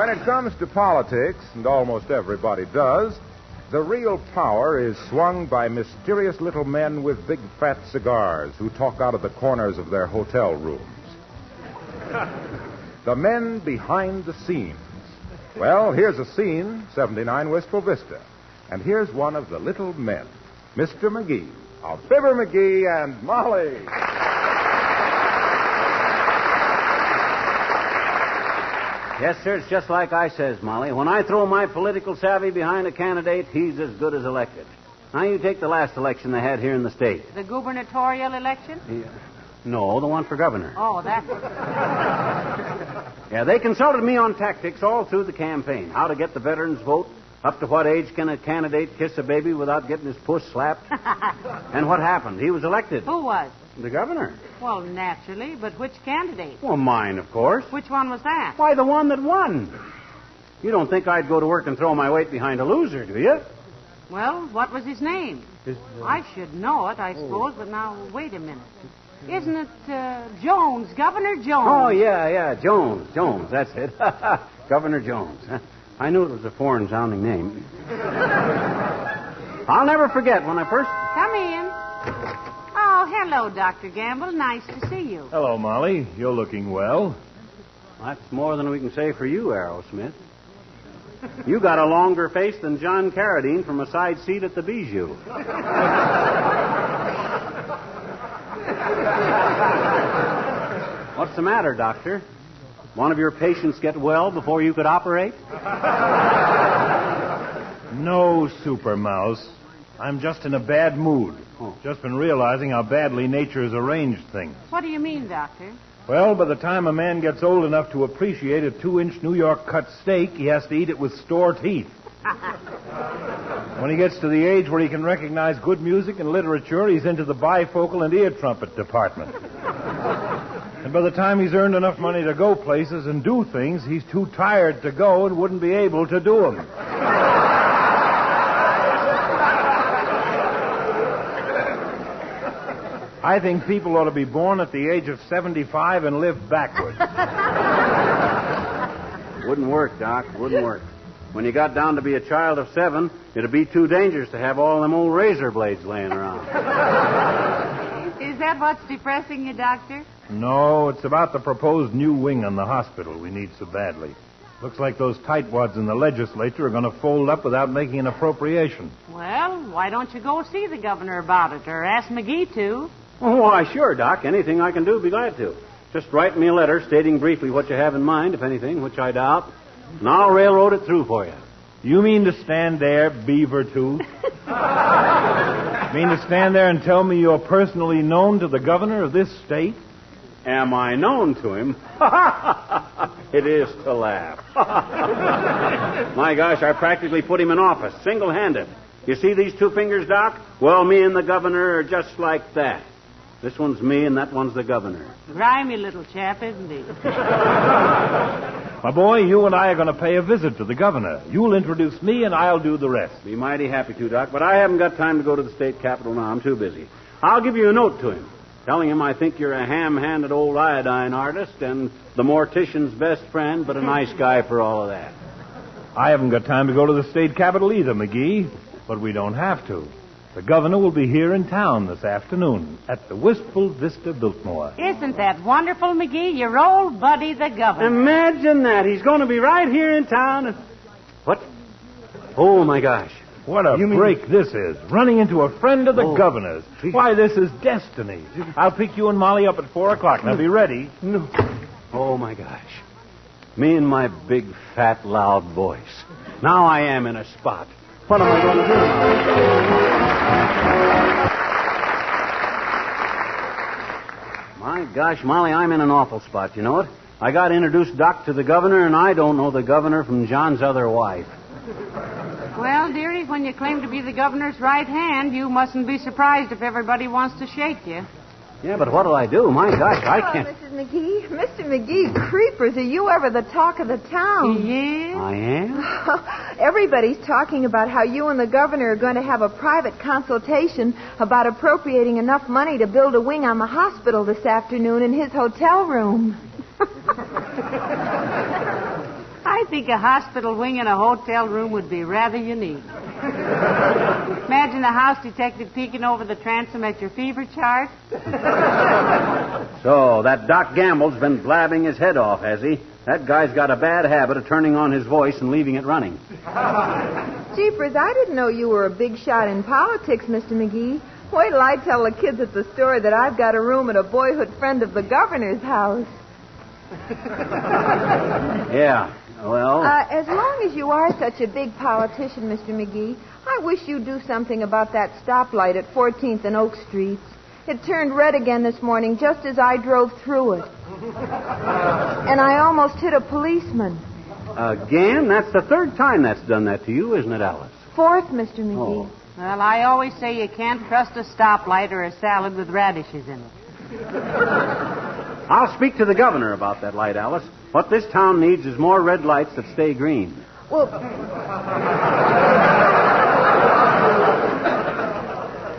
When it comes to politics, and almost everybody does, the real power is swung by mysterious little men with big fat cigars who talk out of the corners of their hotel rooms. The men behind the scenes. Well, here's a scene, 79 Wistful Vista. And here's one of the little men, Mr. McGee, of Fibber McGee and Molly. Yes, sir, it's just like I says, Molly. When I throw my political savvy behind a candidate, he's as good as elected. Now, you take the last election they had here in the state. The gubernatorial election? Yeah. No, the one for governor. Oh, that. Yeah, they consulted me on tactics all through the campaign. How to get the veterans' vote. Up to what age can a candidate kiss a baby without getting his puss slapped? And what happened? He was elected. Who was? The governor. Well, naturally, but which candidate? Well, mine, of course. Which one was that? Why, the one that won. You don't think I'd go to work and throw my weight behind a loser, do you? Well, what was his name? I should know it, I suppose, but now, wait a minute. Isn't it Jones, Governor Jones? Oh, yeah, Jones, that's it. Governor Jones. I knew it was a foreign-sounding name. I'll never forget when I first... Come in. Oh, hello, Dr. Gamble. Nice to see you. Hello, Molly. You're looking well. That's more than we can say for you, Aerosmith. You got a longer face than John Carradine from a side seat at the Bijou. What's the matter, Doctor? One of your patients get well before you could operate? No, Super Mouse. I'm just in a bad mood. Oh. Just been realizing how badly nature has arranged things. What do you mean, Doctor? Well, by the time a man gets old enough to appreciate a 2-inch New York cut steak, he has to eat it with store teeth. When he gets to the age where he can recognize good music and literature, he's into the bifocal and ear trumpet department. And by the time he's earned enough money to go places and do things, he's too tired to go and wouldn't be able to do them. I think people ought to be born at the age of 75 and live backwards. Wouldn't work, Doc. Wouldn't work. When you got down to be a child of 7, it'd be too dangerous to have all them old razor blades laying around. Is that what's depressing you, Doctor? No, it's about the proposed new wing on the hospital we need so badly. Looks like those tightwads in the legislature are going to fold up without making an appropriation. Well, why don't you go see the governor about it, or ask McGee to? Oh, why, sure, Doc. Anything I can do, be glad to. Just write me a letter stating briefly what you have in mind, if anything, which I doubt, and I'll railroad it through for you. You mean to stand there, beaver tooth? Mean to stand there and tell me you're personally known to the governor of this state? Am I known to him? It is to laugh. My gosh, I practically put him in office, single-handed. You see these 2 fingers, Doc? Well, me and the governor are just like that. This one's me and that one's the governor. Grimy little chap, isn't he? My boy, you and I are going to pay a visit to the governor. You'll introduce me and I'll do the rest. Be mighty happy to, Doc, but I haven't got time to go to the state capitol now. I'm too busy. I'll give you a note to him, telling him I think you're a ham-handed old iodine artist and the mortician's best friend, but a nice guy for all of that. I haven't got time to go to the state capitol either, McGee, but we don't have to. The governor will be here in town this afternoon at the Wistful Vista Biltmore. Isn't that wonderful, McGee? Your old buddy, the governor. Imagine that. He's going to be right here in town. And... What? Oh, my gosh. What a break this is. Running into a friend of the governor's. Why, this is destiny. I'll pick you and Molly up at 4 o'clock. Now, be ready. No. Oh, my gosh. Me and my big, fat, loud voice. Now I am in a spot. What am I going to do now? My gosh, Molly, I'm in an awful spot, you know it? I got introduced, Doc, to the governor, and I don't know the governor from John's other wife. Well, dearie, when you claim to be the governor's right hand, you mustn't be surprised if everybody wants to shake you. Yeah, but what'll I do? My gosh, I can't... Hello, Mrs. McGee. Mr. McGee, creepers, are you ever the talk of the town? Yes? I am? Everybody's talking about how you and the governor are going to have a private consultation about appropriating enough money to build a wing on the hospital this afternoon in his hotel room. I I think a hospital wing in a hotel room would be rather unique. Imagine the house detective peeking over the transom at your fever chart. So, that Doc Gamble's been blabbing his head off, has he? That guy's got a bad habit of turning on his voice and leaving it running. Jeepers, I didn't know you were a big shot in politics, Mr. McGee. Wait till I tell the kids at the store that I've got a room at a boyhood friend of the governor's house. Yeah, well... As long as you are such a big politician, Mr. McGee, I wish you'd do something about that stoplight at 14th and Oak Streets. It turned red again this morning just as I drove through it. And I almost hit a policeman. Again? That's the third time that's done that to you, isn't it, Alice? Fourth, Mr. McGee. Oh. Well, I always say you can't trust a stoplight or a salad with radishes in it. I'll speak to the governor about that light, Alice. What this town needs is more red lights that stay green. Well,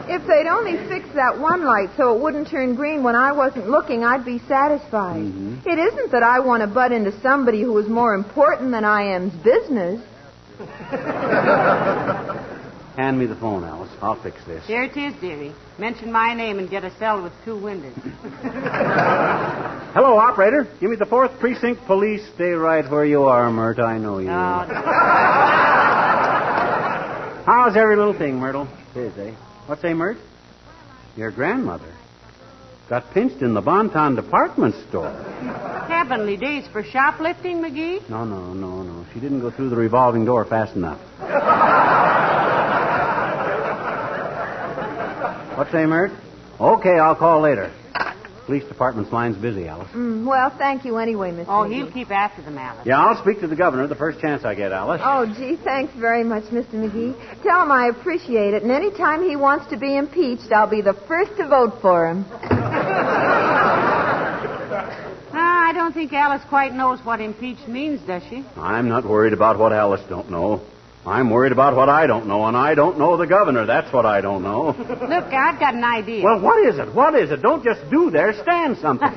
if they'd only fix that one light so it wouldn't turn green when I wasn't looking, I'd be satisfied. Mm-hmm. It isn't that I want to butt into somebody who is more important than I am's business. Hand me the phone, Alice. I'll fix this. Here it is, dearie. Mention my name and get a cell with 2 windows. Hello, operator. Give me the 4th Precinct Police. Stay right where you are, Mert. I know you. Oh, How's every little thing, Myrtle? Tis, eh? What's a Mert? Your grandmother got pinched in the Bonton department store. heavenly days for shoplifting, McGee? No. She didn't go through the revolving door fast enough. What's a Mert? Okay, I'll call later. Police department's line's busy, Alice. Well, thank you anyway, Mr. Oh, McGee. he'll keep after them, Alice. Yeah, I'll speak to the governor the first chance I get, Alice. Oh, gee, thanks very much, Mr. McGee. Tell him I appreciate it, and any time he wants to be impeached, I'll be the first to vote for him. I don't think Alice quite knows what impeach means, does she? I'm not worried about what Alice don't know. I'm worried about what I don't know, and I don't know the governor. That's what I don't know. Look, I've got an idea. Well, what is it? What is it? Don't just do there. Stand something.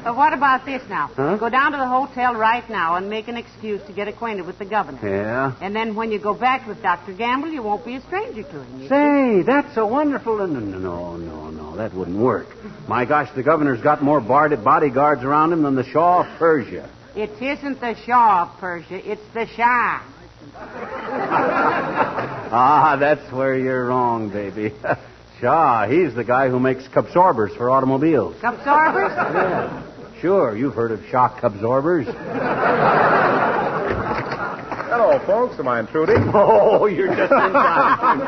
What about this now? Huh? Go down to the hotel right now and make an excuse to get acquainted with the governor. Yeah? And then when you go back with Dr. Gamble, you won't be a stranger to him. Say, that's a wonderful... No. That wouldn't work. My gosh, the governor's got more bodyguards around him than the Shah of Persia. It isn't the Shah of Persia. It's the Shah. That's where you're wrong, baby. Shah, he's the guy who makes absorbers for automobiles. Absorbers? Yeah. Sure, you've heard of shock absorbers. Hello, folks. Am I intruding? Oh, you're just in time.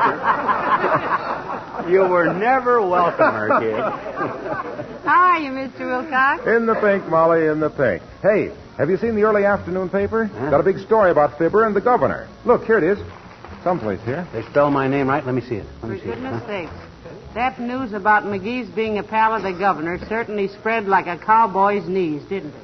You were never welcome, kid. How are you, Mr. Wilcox? In the pink, Molly, in the pink. Hey, have you seen the early afternoon paper? Huh? Got a big story about Fibber and the governor. Look, here it is. Someplace here. They spell my name right? Let me see it. For goodness sakes. That news about McGee's being a pal of the governor certainly spread like a cowboy's knees, didn't it?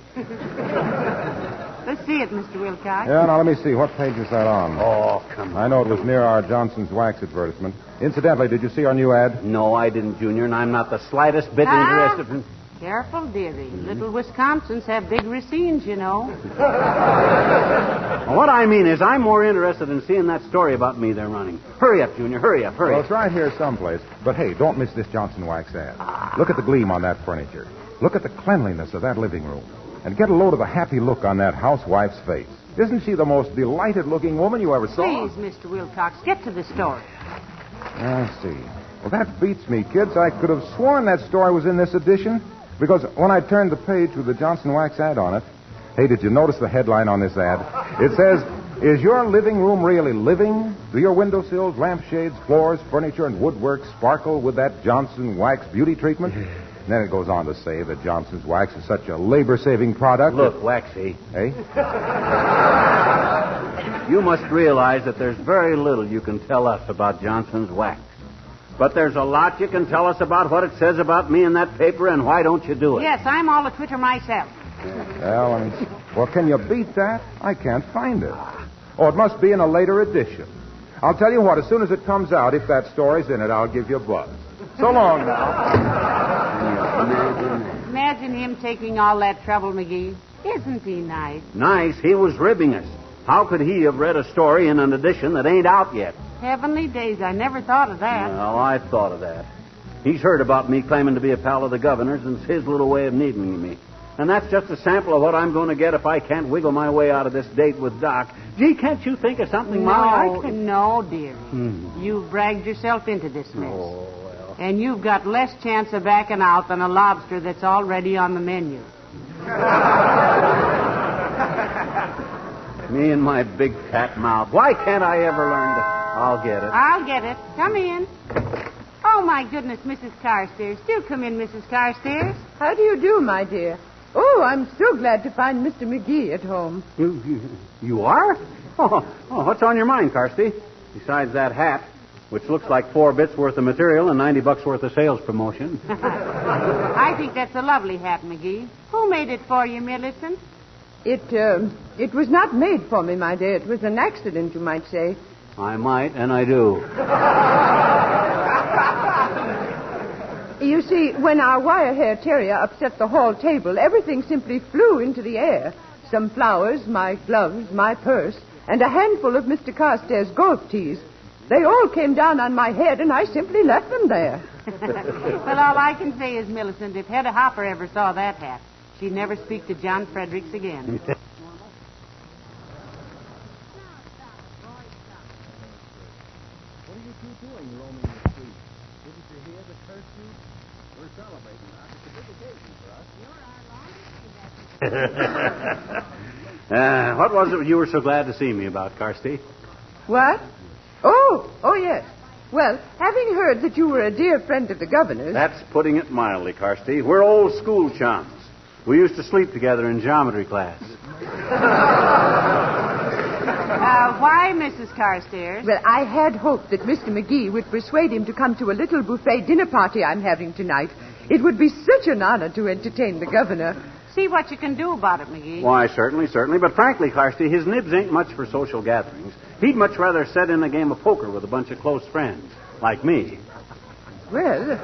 Let's see it, Mr. Wilcox. Yeah, now let me see. What page is that on? Oh, come on. I know it was near our Johnson's Wax advertisement. Incidentally, did you see our new ad? No, I didn't, Junior, and I'm not the slightest bit interested in... Careful, dearie. Little Wisconsins have big racines, you know. Well, what I mean is I'm more interested in seeing that story about me they're running. Hurry up, Junior. Hurry up. Well, it's right here someplace. But hey, don't miss this Johnson Wax ad. Look at the gleam on that furniture. Look at the cleanliness of that living room. And get a load of the happy look on that housewife's face. Isn't she the most delighted-looking woman you ever saw? Please, Mr. Wilcox, get to the story. I see. Well, that beats me, kids. I could have sworn that story was in this edition. Because when I turned the page with the Johnson Wax ad on it... Hey, did you notice the headline on this ad? It says, "Is your living room really living? Do your windowsills, lampshades, floors, furniture, and woodwork sparkle with that Johnson Wax beauty treatment?" And then it goes on to say that Johnson's Wax is such a labor-saving product. Look, Waxy. Hey? You must realize that there's very little you can tell us about Johnson's Wax. But there's a lot you can tell us about what it says about me in that paper, and why don't you do it? Yes, I'm all a Twitter myself. Well, can you beat that? I can't find it. Oh, it must be in a later edition. I'll tell you what, as soon as it comes out, if that story's in it, I'll give you a buzz. So long now. Imagine imagine him taking all that trouble, McGee? Isn't he nice? Nice. He was ribbing us. How could he have read a story in an edition that ain't out yet? Heavenly days, I never thought of that. Well, I thought of that. He's heard about me claiming to be a pal of the governor's, and it's his little way of needling me. And that's just a sample of what I'm going to get if I can't wiggle my way out of this date with Doc. Gee, can't you think of something, Molly? No, dearie. You've bragged yourself into this mess. Oh, well. And you've got less chance of backing out than a lobster that's already on the menu. Me and my big fat mouth. Why can't I ever learn to... I'll get it. I'll get it. Come in. Oh, my goodness, Mrs. Carstairs. Do come in, Mrs. Carstairs. How do you do, my dear? Oh, I'm so glad to find Mr. McGee at home. You are? Oh, what's on your mind, Carsty? Besides that hat, which looks like 4 bits worth of material and $90 worth of sales promotion. I think that's a lovely hat, McGee. Who made it for you, Millicent? It was not made for me, my dear. It was an accident, you might say. I might, and I do. You see, when our wire-hair terrier upset the hall table, everything simply flew into the air. Some flowers, my gloves, my purse, and a handful of Mr. Carstairs' golf tees. They all came down on my head, and I simply left them there. Well, all I can say is, Millicent, if Hedda Hopper ever saw that hat, she'd never speak to John Fredericks again. What was it you were so glad to see me about, Carsty? What? Oh, yes. Well, having heard that you were a dear friend of the governor's... That's putting it mildly, Carsty. We're old school chums. We used to sleep together in geometry class. Why, Mrs. Carstairs? Well, I had hoped that Mr. McGee would persuade him to come to a little buffet dinner party I'm having tonight. It would be such an honor to entertain the governor. See what you can do about it, McGee. Why, certainly. But frankly, Carsty, his nibs ain't much for social gatherings. He'd much rather sit in a game of poker with a bunch of close friends, like me. Well,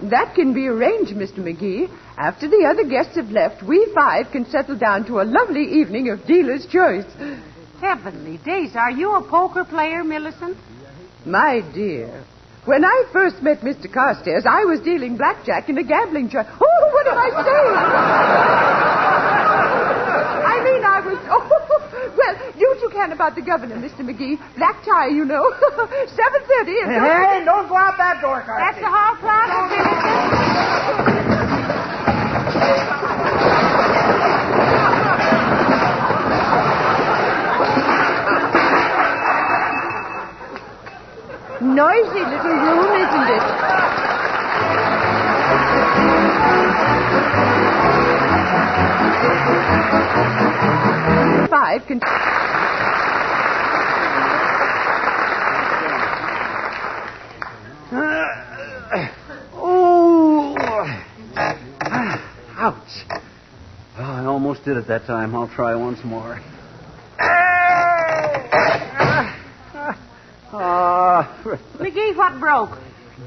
that can be arranged, Mr. McGee. After the other guests have left, we 5 can settle down to a lovely evening of dealer's choice. Heavenly days, are you a poker player, Millicent? My dear, when I first met Mr. Carstairs, I was dealing blackjack in a gambling joint. Oh, what am I saying? I mean, I was... Oh, well, you two can about the governor, Mr. McGee. Black tie, you know. 7:30. Hey, don't go out that door, Carsty. That's the hall clock, Noisy little room, isn't it? Five can... Ouch. Oh, I almost did it that time. I'll try once more. McGee, what broke?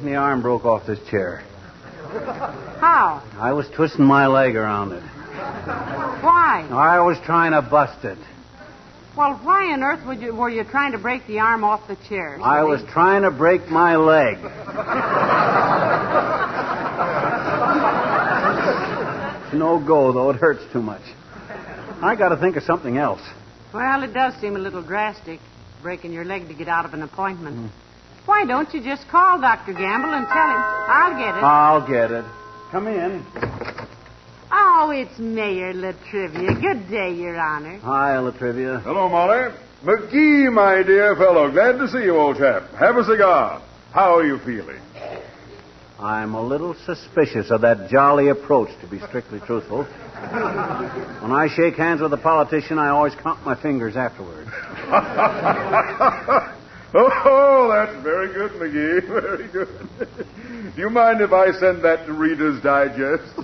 The arm broke off this chair. How? I was twisting my leg around it. Why? I was trying to bust it. Well, why on earth were you trying to break the arm off the chair? I was trying to break my leg. It's no go, though. It hurts too much. I got to think of something else. Well, it does seem a little drastic, breaking your leg to get out of an appointment. Why don't you just call Dr. Gamble and tell him? I'll get it. I'll get it. Come in. Oh, it's Mayor Latrivia. Good day, Your Honor. Hi, Latrivia. Hello, Molly. McGee, my dear fellow. Glad to see you, old chap. Have a cigar. How are you feeling? I'm a little suspicious of that jolly approach, to be strictly truthful. When I shake hands with a politician, I always count my fingers afterwards. Oh, that's very good, McGee. Very good. Do you mind if I send that to Reader's Digest?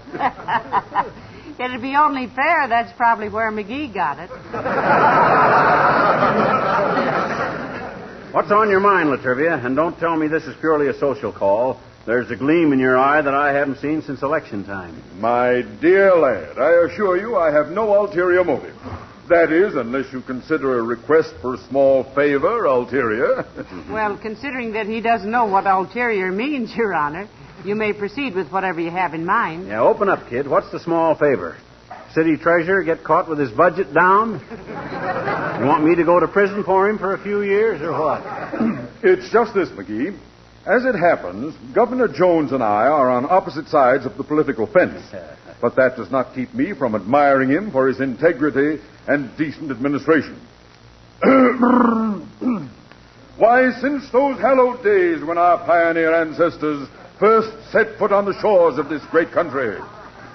It'd be only fair. That's probably where McGee got it. What's on your mind, Latrivia? And don't tell me this is purely a social call. There's a gleam in your eye that I haven't seen since election time. My dear lad, I assure you I have no ulterior motive. That is, unless you consider a request for a small favor ulterior. Well, considering that he doesn't know what ulterior means, Your Honor, you may proceed with whatever you have in mind. Yeah, open up, kid. What's the small favor? City treasurer get caught with his budget down? You want me to go to prison for him for a few years, or what? It's just this, McGee. As it happens, Governor Jones and I are on opposite sides of the political fence. But that does not keep me from admiring him for his integrity and decent administration. Why, since those hallowed days when our pioneer ancestors first set foot on the shores of this great country,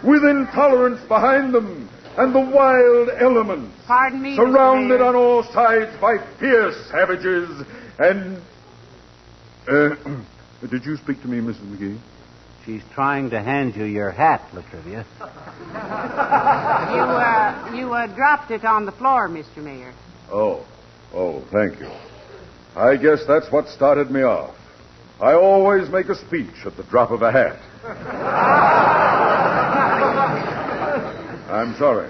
with intolerance behind them and the wild elements, Pardon me, surrounded on all sides by fierce savages and... did you speak to me, Mrs. McGee? She's trying to hand you your hat, Latrivia. You dropped it on the floor, Mr. Mayor. Oh, thank you. I guess that's what started me off. I always make a speech at the drop of a hat. I'm sorry.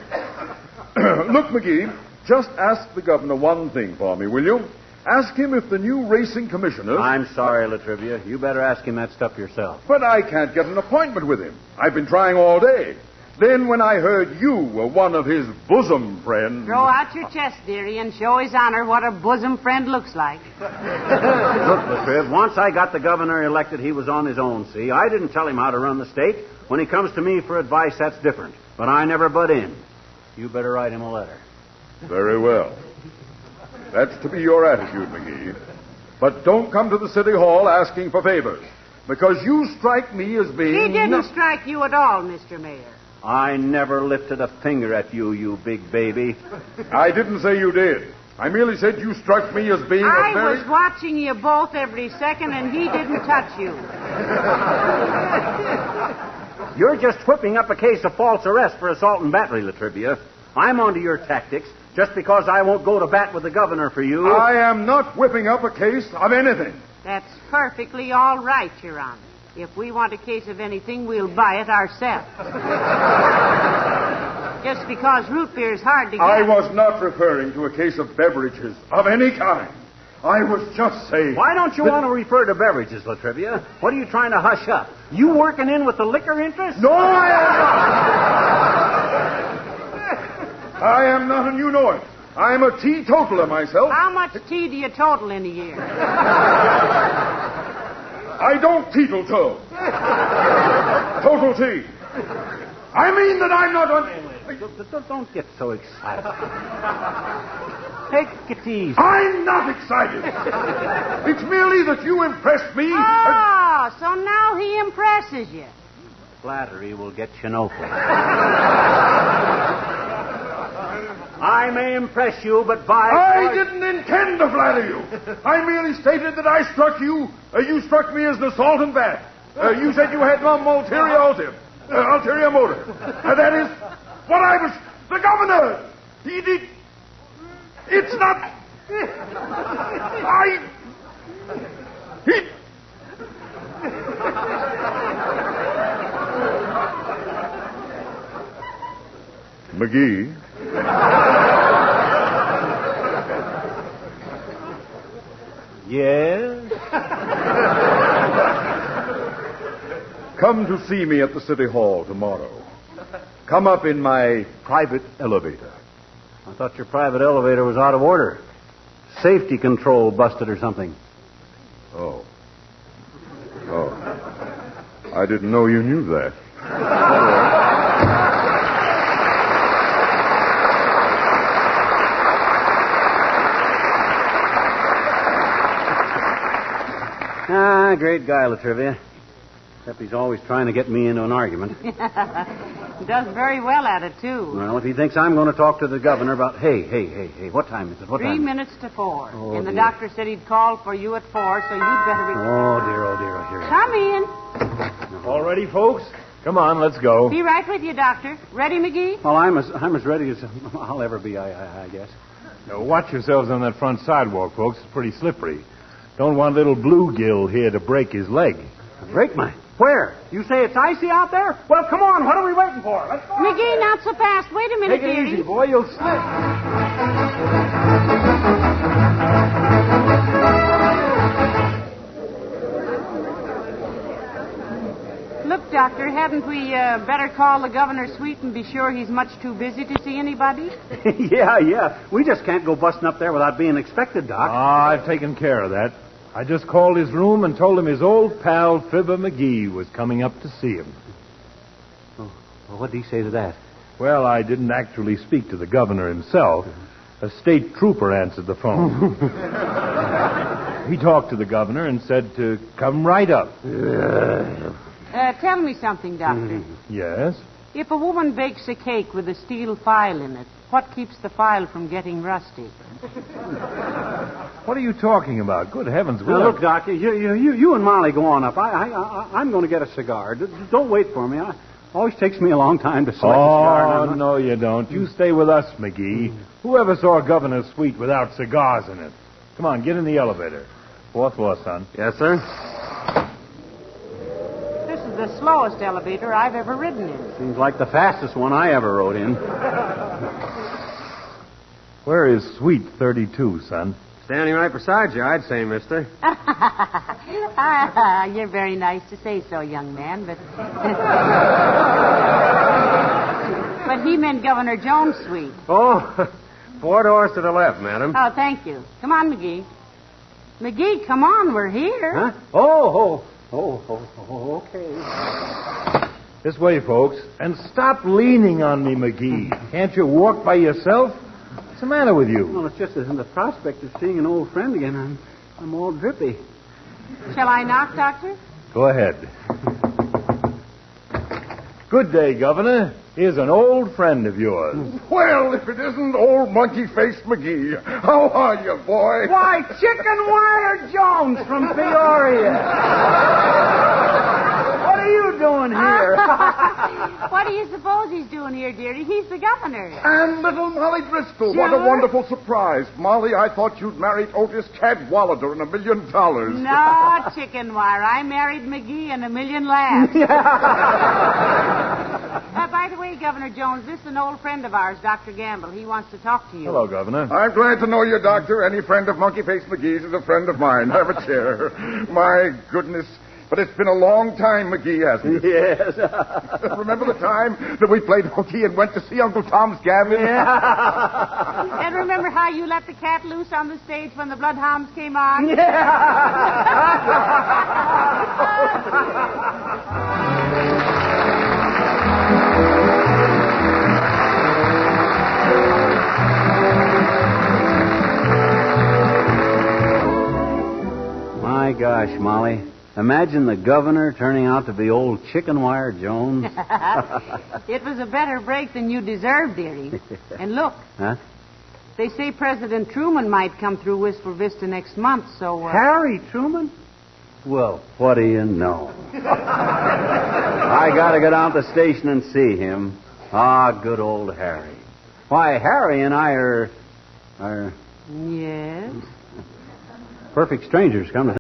Look, McGee, just ask the governor one thing for me, will you? Ask him if the new racing commissioners... I'm sorry, Latrivia. You better ask him that stuff yourself. But I can't get an appointment with him. I've been trying all day. Then when I heard you were one of his bosom friends... Throw out your chest, dearie, and show his honor what a bosom friend looks like. Look, Latriv, once I got the governor elected, he was on his own, see? I didn't tell him how to run the state. When he comes to me for advice, that's different. But I never butt in. You better write him a letter. Very well. That's to be your attitude, McGee. But don't come to the city hall asking for favors, because you strike me as being... He didn't strike you at all, Mr. Mayor. I never lifted a finger at you, you big baby. I didn't say you did. I merely said you struck me as being I a very... was watching you both every second, and he didn't touch you. You're just whipping up a case of false arrest for assault and battery, Latrivia. I'm onto your tactics just because I won't go to bat with the governor for you. I am not whipping up a case of anything. That's perfectly all right, Your Honor. If we want a case of anything, we'll buy it ourselves. Just because root beer is hard to get. I was not referring to a case of beverages of any kind. I was just saying... Why don't you want to refer to beverages, Latrivia? What are you trying to hush up? You working in with the liquor interest? No, I am not. I am not, and you know it. I'm a teetotaler myself. How much tea do you total in a year? I don't teetle-toe. Total tea. I mean that I'm not on... Don't get so excited. Take it easy. I'm not excited. It's merely that you impressed me. Oh, so now he impresses you. Flattery will get you nowhere. I may impress you, but I didn't intend to flatter you. I merely stated that I struck you. You struck me as an assault and bat. You said you had no ulterior motive. That is what I was... The governor! He did... It's not... He... McGee... Yes? Come to see me at the City Hall tomorrow. Come up in my private elevator. I thought your private elevator was out of order. Safety control busted or something. Oh. I didn't know you knew that. Great guy, Latrivia. Except he's always trying to get me into an argument. He does very well at it, too. Well, if he thinks I'm going to talk to the governor about... Hey, what time is it? What 3 time? minutes to 4. Oh, and the dear. doctor said he'd call for you at 4, so you'd better... Oh, dear. Come in. All ready, folks? Come on, let's go. Be right with you, Doctor. Ready, McGee? Well, I'm as ready as I'll ever be, I guess. Now, watch yourselves on that front sidewalk, folks. It's pretty slippery. Don't want little bluegill here to break his leg. Brakeman? Where? You say it's icy out there? Well, come on. What are we waiting for? Let's go. McGee, not so fast. Wait a minute, Take it dearie. easy, boy. You'll slip. Look, Doctor, hadn't we better call the governor suite and be sure he's much too busy to see anybody? Yeah. We just can't go busting up there without being expected, Doc. I've taken care of that. I just called his room and told him his old pal, Fibber McGee, was coming up to see him. Oh, well, what did he say to that? Well, I didn't actually speak to the governor himself. A state trooper answered the phone. He talked to the governor and said to come right up. Tell me something, Doctor. Yes? If a woman bakes a cake with a steel file in it, what keeps the file from getting rusty? What are you talking about? Good heavens, Will. Now, look, Doc, you and Molly go on up. I'm going to get a cigar. Don't wait for me. It always takes me a long time to select a cigar. Oh, no, you don't. You stay with us, McGee. Whoever saw a governor's suite without cigars in it? Come on, get in the elevator. 4th floor, son. Yes, sir. This is the slowest elevator I've ever ridden in. Seems like the fastest one I ever rode in. Where is suite 32, son? Standing right beside you, I'd say, mister. You're very nice to say so, young man, but... But he meant Governor Jones' suite. Oh, 4 doors to the left, madam. Oh, thank you. Come on, McGee. McGee, come on, we're here. Huh? Okay. This way, folks. And stop leaning on me, McGee. Can't you walk by yourself? What's the matter with you? Well, it's just that in the prospect of seeing an old friend again, I'm all drippy. Shall I knock, Doctor? Go ahead. Good day, Governor. Here's an old friend of yours. Well, if it isn't old monkey-faced McGee. How are you, boy? Why, Chicken Wire Jones from Peoria. What are you doing here? What do you suppose he's doing here, dearie? He's the governor. And little Molly Driscoll. What a Sure. wonderful surprise. Molly, I thought you'd married Otis Cadwallader and $1 million. No, Chicken Wire. I married McGee and 1,000,000 laughs. By the way, Governor Jones, this is an old friend of ours, Dr. Gamble. He wants to talk to you. Hello, Governor. I'm glad to know you, Doctor. Any friend of Monkey-Faced McGee's is a friend of mine. Have a chair. My goodness. But it's been a long time, McGee, hasn't it? Yes. Remember the time that we played hooky and went to see Uncle Tom's Gavin? And remember how you let the cat loose on the stage when the bloodhounds came on? My gosh, Molly. Imagine the governor turning out to be old Chicken Wire Jones. It was a better break than you deserved, dearie. And look, Huh? they say President Truman might come through Wistful Vista next month, so... Harry Truman? Well, what do you know? I gotta go down to the station and see him. Ah, good old Harry. Why, Harry and I are Yes? perfect strangers, come to